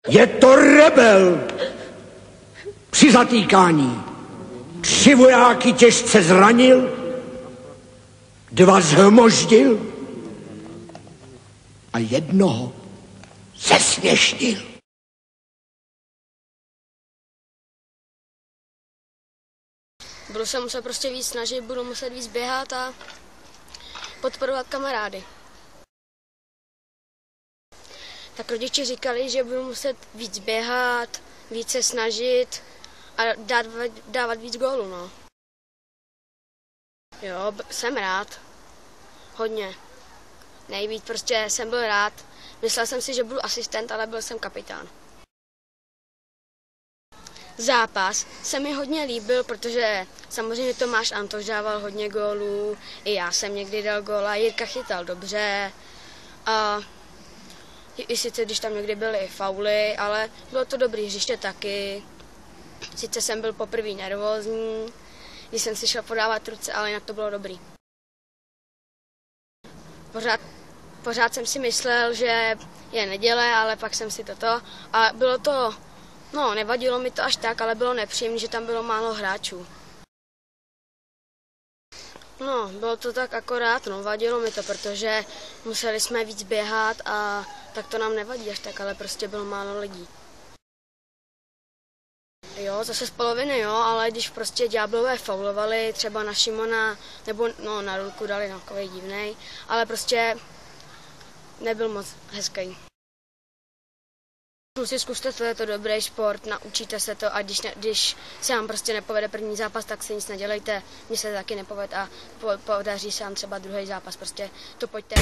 Je to rebel. Při zatýkání 3 vojáky těžce zranil, 2 zhmoždil a 1 zesměšnil. Budu se muset prostě víc snažit, budu muset víc běhat a podporovat kamarády. Tak rodiče říkali, že budu muset víc běhat, víc se snažit a dávat víc gólů, no. Jo, jsem rád. Hodně. Nejvíc prostě jsem byl rád. Myslel jsem si, že budu asistent, ale byl jsem kapitán. Zápas se mi hodně líbil, protože samozřejmě Tomáš Antoš dával hodně gólů, i já jsem někdy dal góla, Jirka chytal dobře a i sice když tam někdy byly i fauly, ale bylo to dobrý hřiště taky. Sice jsem byl poprvé nervózní, když jsem si šel podávat ruce, ale jinak to bylo dobrý. Pořád jsem si myslel, že je neděle, ale pak jsem si toto a bylo to, no nevadilo mi to až tak, ale bylo nepříjemné, že tam bylo málo hráčů. No, bylo to tak akorát, no, vadilo mi to, protože museli jsme víc běhat a tak to nám nevadí až tak, ale prostě bylo málo lidí. Jo, zase z poloviny jo, ale když prostě ďáblové faulovali, třeba na Šimona, nebo no, na Rulku dali takový divnej, ale prostě nebyl moc hezký. Si zkuste, to je to dobrý sport, naučíte se to a když se vám prostě nepovede první zápas, tak si nic nedělejte, mně se taky nepovede a podaří se vám třeba druhý zápas, prostě to pojďte.